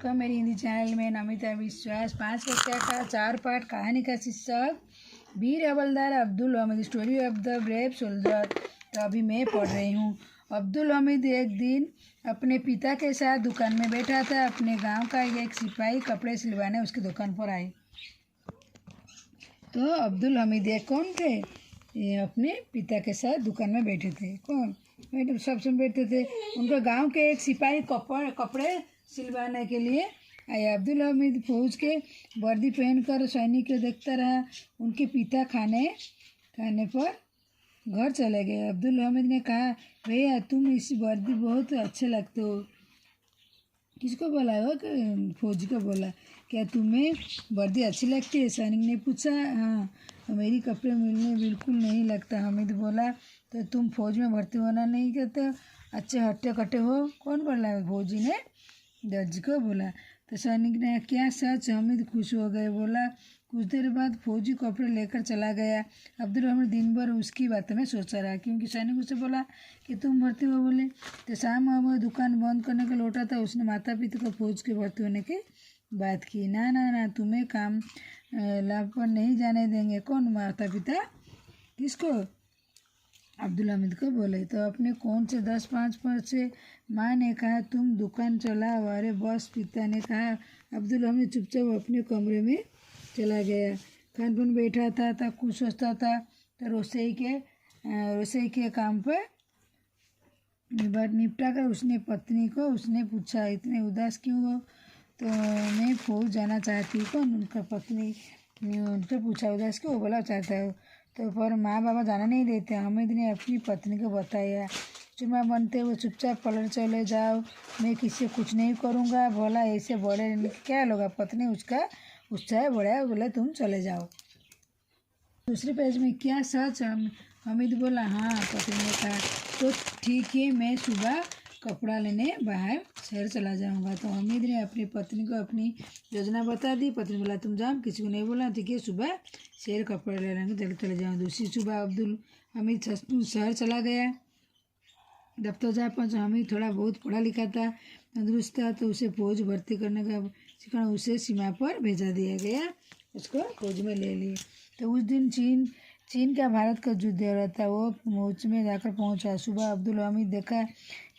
Welcome मेरी Hindi channel में। नमिता विश्वास। 5 कक्षा का 4 पाठ कहानी का शीर्षक वीर हवलदार Abdul Hamid, story of the brave soldier. तो अभी मैं पढ़ रही हूँ। अब्दुल हमीद एक दिन अपने पिता के साथ दुकान में बैठा था। अपने गांव का एक सिपाही कपड़े सिलवाने उसकी दुकान पर आए। तो अब्दुल हमीद ये कौन थे? ये अपने पिता के साथ दुकान में बैठे थे। कौन बैठे? सब सुन बैठे थे। उनके गांव के एक सिपाही कपड़े सिलवाने के लिए आए। अब्दुल हमीद फौज के वर्दी पहनकर सैनिक को देखता रहा। उनके पिता खाने पर घर चले गए। अब्दुल हमीद ने कहा, भैया तुम इस वर्दी बहुत अच्छे लगते हो। किसको बोला हो? फौजी को बोला, क्या तुम्हें वर्दी अच्छी लगती है? सैनिक ने पूछा। हाँ, मेरी कपड़े मिलने बिल्कुल नहीं लगता। हमीद बोला, तो तुम फौज में भर्ती होना नहीं कहते हो? अच्छे हट्टे कट्टे हो। कौन बोला? फौजी ने दर्ज को बोला। तो सैनिक ने, क्या सच? हमीद खुश हो गए। बोला, कुछ देर बाद फौजी कपड़े लेकर चला गया। अब्दुल हमीद दिन भर उसकी बातों में सोचा रहा, क्योंकि सैनिक उसे बोला कि तुम भर्ती हो बोले। तो शाम वो दुकान बंद करने को लौटा था। उसने माता पिता को फौज के भर्ती होने की बात की। ना ना ना, तुम्हें काम लाभ पर नहीं जाने देंगे। कौन? माता पिता। किसको? अब्दुल हमीद को बोले। तो अपने कौन से 10-5 पर से माँ ने कहा, तुम दुकान चलाओ। अरे बस, पिता ने कहा। अब्दुल हमीद चुपचाप अपने कमरे में चला गया। खान पान बैठा था कुछ सोचता था। तो रसोई के काम पर निपटा कर उसने पत्नी को पूछा, इतने उदास क्यों हो? तो मैं फौज जाना चाहती हूँ। कौन? उनका पत्नी ने उनसे पूछा, उदास क्यों? बोला, चाहता हो तो पर माँ बाबा जाना नहीं देते। हमीद ने अपनी पत्नी को बताया। चुमा बनते हुए चुपचाप पलट चले जाओ, मैं किसी कुछ नहीं करूँगा। बोला, ऐसे बड़े क्या लोग? पत्नी उसका उत्साह बढ़ाया। बोला, तुम चले जाओ। दूसरे पेज में, क्या सच? हमीद बोला, हाँ। पत्नी ने कहा, तो ठीक है, मैं सुबह कपड़ा लेने बाहर शहर चला जाऊंगा। तो हमीद ने अपनी पत्नी को अपनी योजना बता दी। पत्नी बोला, तुम जाओ, किसी को नहीं बोला। ठीक है, सुबह शहर कपड़े ले लेंगे, चले जाऊँ। दूसरी सुबह अब्दुल हमीद शहर चला गया। दफ्तर जा पहुँचा। हमीद थोड़ा बहुत पढ़ा लिखा था, तंदुरुस्त था, तो उसे फौज भर्ती करने का शिक्षण उसे सीमा पर भेजा दिया गया। उसको फौज में ले लिए। तो उस दिन चीन का भारत का युद्ध हो रहा था। वो फौज में जाकर पहुंचा। सुबह अब्दुल हमीद देखा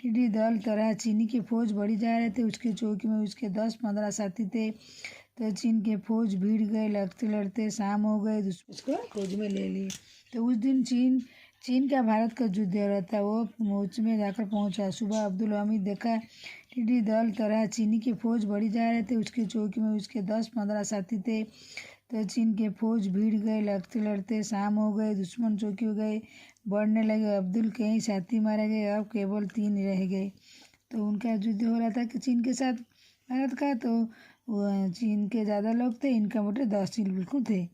टिड्डी दल तरह चीनी की फौज बढ़ी जा रहे थे। उसके चौकी में उसके 10-15 साथी थे। तो चीन के फौज भीड़ गए। लड़ते लड़ते शाम हो गए। उसको फौज में ले लिए। तो उस दिन चीन का भारत का युद्ध हो रहा था। वो फौज में जाकर पहुंचा। सुबह अब्दुल हमीद देखा टिड्डी दल तरह चीनी की फौज बढ़ी जा रहे थे। उसके चौकी में उसके 10-15 साथी थे। तो चीन के फौज भीड़ गए। लड़ते लड़ते शाम हो गए। दुश्मन चौकी हो गए, बढ़ने लगे। अब्दुल के ही साथी मारे गए। अब केवल 3 रह गए। तो उनका युद्ध हो रहा था कि चीन के साथ भारत का। तो चीन के ज़्यादा लोग थे, इनका मोटे 10 बिल्कुल थे।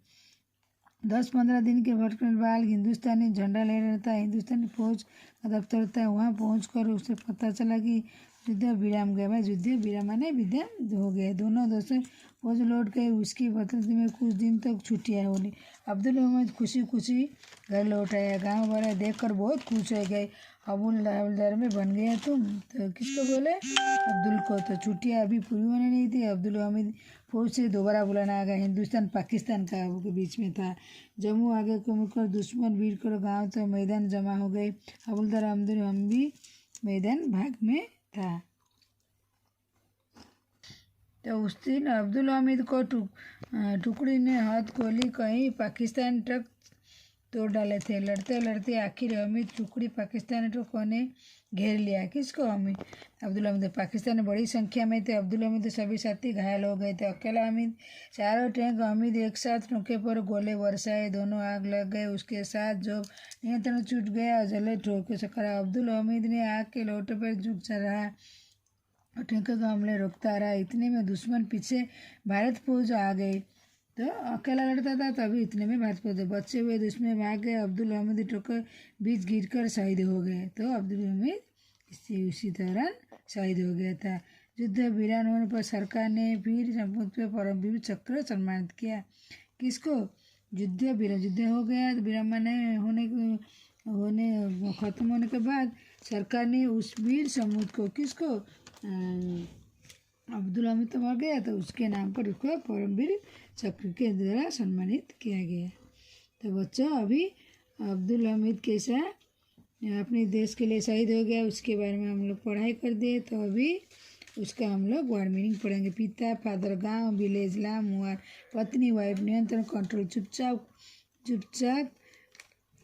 10-15 दिन के भटकने बाद हिंदुस्तानी झंडा ले रहा था। हिंदुस्तानी फौज का दफ्तर था। वहाँ पहुँचकर उसे पता चला कि युद्ध विराम गया। भाई, युद्ध विराम माने विराम हो गया। दोनों दोस्तों फौज लौट गए। उसकी बदौलत में कुछ दिन तक छुट्टियाँ होली। अब्दुल हमीद खुशी खुशी घर लौट आया। गाँव वाले देखकर बहुत खुश हो गए। हवलदार में बन गया तुम। तो किसको बोले? अब्दुल को। तो छुट्टियाँ अभी पूरी होने नहीं थी। अब्दुल हमीद फौज से दोबारा बुलाना आ गया। हिंदुस्तान पाकिस्तान का के बीच में था। जम्मू आगे को मुड़कर दुश्मन भीड़ कर गाँव तो मैदान जमा हो गए। हवलदार अब्दुल हमीद मैदान भाग में था। तो उस दिन अब्दुल हमीद को टुकड़ी ने हाथ खोली। कहीं पाकिस्तान ट्रक तोड़ डाले थे। लड़ते लड़ते आखिर हमीद टुकड़ी पाकिस्तान ट्रकों ने घेर लिया। किसको? हमीद। अब्दुल हमीद। पाकिस्तान में बड़ी संख्या में थे। अब्दुल हमीद सभी साथी घायल हो गए थे। अकेला हमीद। चारों टैंक हमीद एक साथ टोके पर गोले बरसाए। दोनों आग लग गए। उसके साथ जो नियंत्रण छूट गया, जले ठोके से करा। अब्दुल हमीद ने आग के लोटे पर झुक रहा और टैंकर का हमले रोकता रहा। इतने में दुश्मन पीछे भारत फौज आ गई। तो अकेला लड़ता था, तभी इतने में भारत फौज बचे हुए दुश्मन भाग गए। अब्दुल हमीद ठोकर बीच गिरकर शहीद हो गए। तो अब्दुल हमीद उसी दौरान शहीद हो गया था। युद्ध वीरान होने पर सरकार ने वीर सपूत परमवीर चक्र सम्मानित किया। किसको? युद्ध हो गया। विरामन खत्म होने के बाद सरकार ने उस वीर समूह को, किसको, अब्दुल हमीद तो मर गया, तो उसके नाम पर उसको परमवीर चक्र के द्वारा सम्मानित किया गया। तो बच्चों, अभी अब्दुल हमीद कैसा अपने देश के लिए शहीद हो गया, उसके बारे में हम लोग पढ़ाई कर दिए। तो अभी उसका हम लोग वर्ड मीनिंग पढ़ेंगे। पिता, फादर, गांव, विलेज, लाम, वार, पत्नी, वाइफ, नियंत्रण, कंट्रोल, चुपचाप, चुपचाप।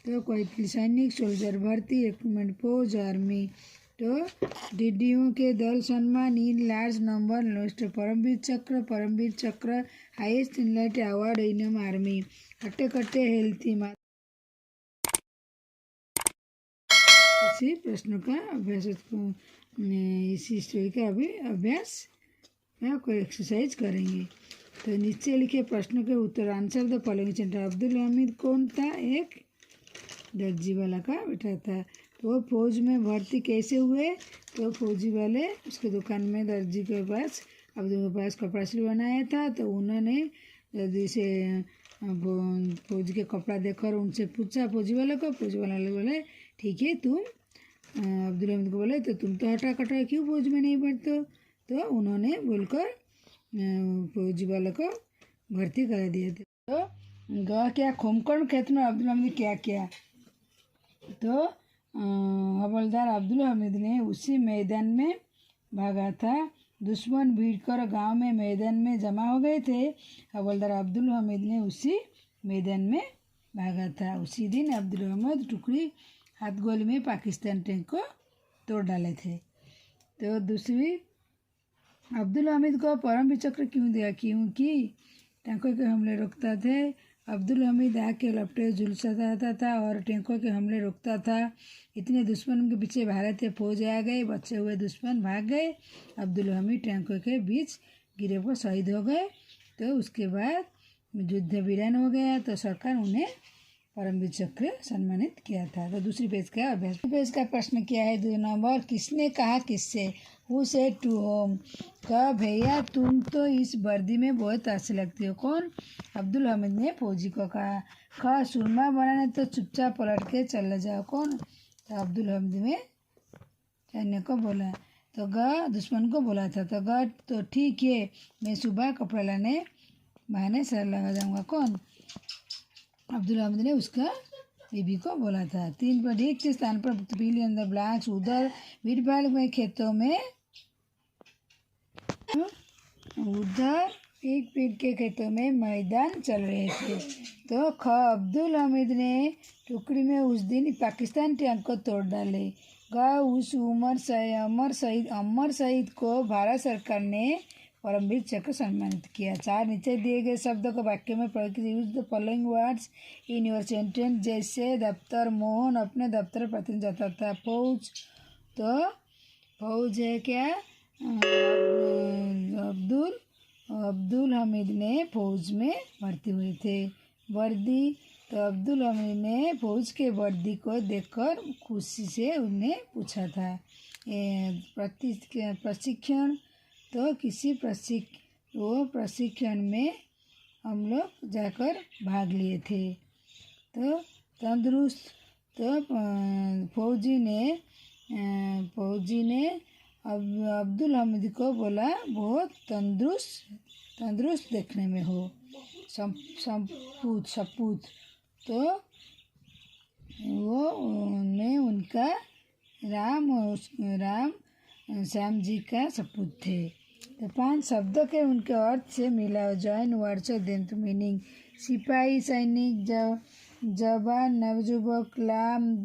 तो कोई सैनिक, सोल्जर, भर्ती, रिक्रूटमेंट, फौज, आर्मी। तो डीडीओ के दल, सम्मान, in large number, lost, Paramvir Chakra highest in light award in army. कट्टे कट्टे हेल्थी इसी प्रश्नों का अभ्यास, इसी स्टोरी का अभी अभ्यास या कोई एक्सरसाइज करेंगे। तो नीचे लिखे प्रश्नों के उत्तर, answer the following sentence. Abdul Hamid कौन था? एक दर्जी वाला का बेटा था। तो वो फौज में भर्ती कैसे हुए? तो फौजी वाले उसके दुकान में दर्जी के पास, अब्दुल के पास कपड़ा सिलवाना था। तो उन्होंने दर्जी से फौज के कपड़ा देखकर उनसे पूछा, फौजी वाले को। फौजी वाले बोले ठीक है, तुम अब्दुल हमीद को बोले तो तुम तो हटा कटा क्यों फौज में नहीं भरते? तो उन्होंने बोलकर फौजी वाले को भर्ती करा दिए थे। तो गया क्या खोमकर्ण क्षेत्र में अब्दुल हमीद क्या किया? तो हवलदार अब्दुल हमीद ने उसी मैदान में भागा था। दुश्मन भीड़कर गांव में मैदान में जमा हो गए थे। हवलदार अब्दुल हमीद ने उसी मैदान में भागा था। उसी दिन अब्दुल हमीद टुकड़ी हाथ गोली में पाकिस्तान टैंक को तोड़ डाले थे। तो दूसरी, अब्दुल हमीद को परमवीर चक्र क्यों दिया? क्योंकि टैंकों के हमले रोकता थे। अब्दुल हमीद आग के लपटे झुलसाता था और टैंकों के हमले रोकता था। इतने दुश्मन के पीछे भारतीय फौज आ गए, बचे हुए दुश्मन भाग गए। अब्दुल हमीद टैंकों के बीच गिरे पर शहीद हो गए। तो उसके बाद युद्ध वीरान हो गया, तो सरकार उन्हें परमवीर चक्र सम्मानित किया था। तो दूसरी पेज का अभ्यास। पेज का प्रश्न क्या है? 2 नंबर, किसने कहा किससे? Who said to whom? कहा भैया तुम तो इस वर्दी में बहुत अच्छी लगती हो। कौन? अब्दुल हमीद ने फौजी को कहा। खा सुरमा बनाने तो चुपचाप पलट के चले जाओ। कौन? तो अब्दुल हमीद ने सैन्य को बोला। तो ग दुश्मन को बोला था। तो ग तो ठीक है, मैं सुबह कपड़ा लाने बहाने सर लगा जाऊँगा। कौन? अब्दुल हमीद ने उसका बीबी को बोला था। 3 पर रिक्त स्थान पर फिल इन द ब्लैंक्स। उधर भीड़ में खेतों में उधर एक पेड़ के खेतों में मैदान चल रहे थे। तो ख अब्दुल हमीद ने टुकड़ी में उस दिन पाकिस्तान टैंक को तोड़ डाले। ग उस अमर शहीद को भारत सरकार ने परमवीर चक्र सम्मानित किया। 4 नीचे दिए गए शब्दों को वाक्य में प्रयोग कीजिए। Use the following words in your sentence. जैसे दफ्तर, मोहन अपने दफ्तर प्रतिदिन जाता था। फौज, तो फौज है क्या? अब्दुल हमीद ने फौज में भर्ती हुए थे। वर्दी, तो अब्दुल हमीद ने फौज के वर्दी को देखकर खुशी से उन्हें पूछा था। प्रशिक्षण, तो किसी प्रशिक्षण में हम लोग जाकर भाग लिए थे। तो तंदुरुस्त, तो फौजी ने अब्दुल हमीद को बोला बहुत तंदुरुस्त देखने में हो। सपूत, तो वो में उनका राम श्याम जी का सपूत थे। तो 5 शब्दों के उनके अर्थ से मिलाओ। Join words of them to meaning. सिपाही, सैनिक, जवान, नवयुवक, लाम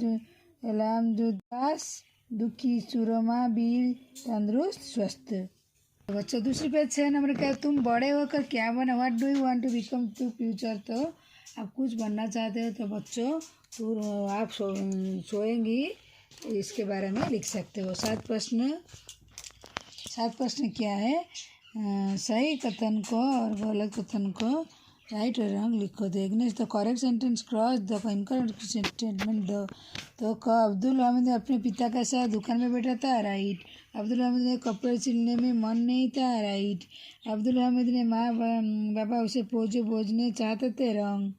दास, दुखी, सुरमा, वीर, तंदुरुस्त, स्वस्थ। तो बच्चों, दूसरी पेज 6 नंबर का, तुम बड़े होकर क्या बना? What do you want to become to future? तो आप कुछ बनना चाहते हो तो बच्चों तो आप सोएंगी इसके बारे में लिख सकते हो। 7 प्रश्न क्या है? सही कथन को और गलत कथन को राइट और रॉन्ग लिखो। तो ignore the correct sentence, cross the incorrect statement दो। तो अब्दुल हमीद ने अपने पिता के साथ दुकान में बैठा था। राइट। अब्दुल हमीद ने कपड़े सिलने में मन नहीं था। राइट। अब्दुल हमीद ने माँ बाबा उसे फौज भेजने चाहते थे। रॉन्ग।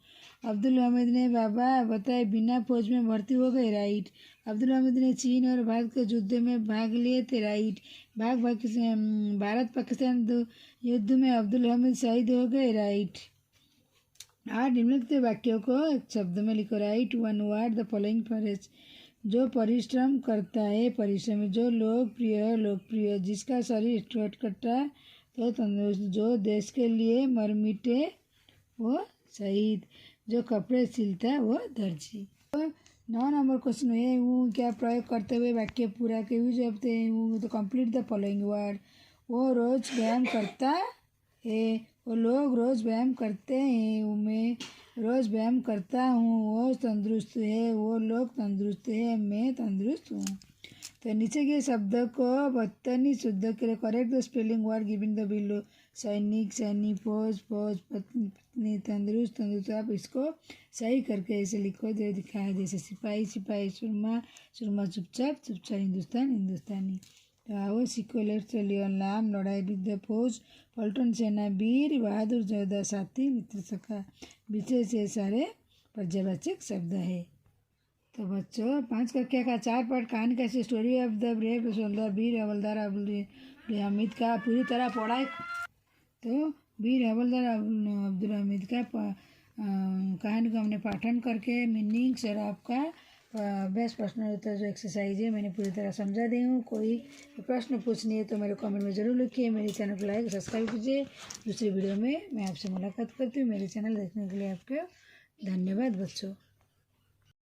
अब्दुल हमीद ने बाबा बताए बिना फौज में भर्ती हो गए, राइट। अब्दुल हमीद ने चीन और भारत के युद्ध में भाग लिए थे, राइट। भारत पाकिस्तान युद्ध में अब्दुल हमीद शहीद हो गए, राइट। 8 निम्नलिखित वाक्यों को एक शब्द में लिखो, right one word the following phrase. जो परिश्रम करता है परिश्रमी, जो लोकप्रिय, जिसका शरीर चटकटा तो तंदुरुस्त, जो देश के लिए मर मिटे वो शहीद, जो कपड़े सिलता वो दर्जी। तो 9 नंबर क्वेश्चन है, वो क्या प्रयोग करते हुए वाक्य पूरा के हुए जब तो कंप्लीट द फॉलोइंग वर्ड। वो रोज व्यायाम करता है, वो लोग रोज व्यायाम करते हैं, मैं रोज व्यायाम करता हूँ, वो तंदुरुस्त है, वो लोग तंदुरुस्त है, मैं तंदुरुस्त हूँ। तो नीचे के शब्द को बदतनी शुद्ध के लिए correct the spelling word giving the below. सैनिक, फौज, पत्नी, तंदुरुस्त। आप इसको सही करके ऐसे लिखो जो दिखाया, जैसे सिपाही, सुरमा, चुपचाप, हिंदुस्तानी। तो आओ सीखो, लेट्स लियोन नाम, लड़ाई विद फौज, पलटन सेना, वीर बहादुर, जोधा, साथी, मित्र, सखा, विशेष से सारे पर्यायवाचक शब्द है। तो बच्चों 5 कक्षा का 4 पार्ट कहानी का story of the brave soldier वीर हवलदार अब्दुल हमीद का पूरी तरह पढ़ा है। तो वीर हवलदार अब्दुल हमीद का कहानी को हमने पाठन करके मीनिंग्स और आपका बेस्ट प्रश्न उत्तर जो एक्सरसाइज है मैंने पूरी तरह समझा दी हूँ। कोई प्रश्न पूछनी है तो मेरे कमेंट में ज़रूर लिखिए। मेरे चैनल को लाइक सब्सक्राइब कीजिए। दूसरी वीडियो में मैं आपसे मुलाकात करती हूँ। मेरे चैनल देखने के लिए आपको धन्यवाद बच्चों।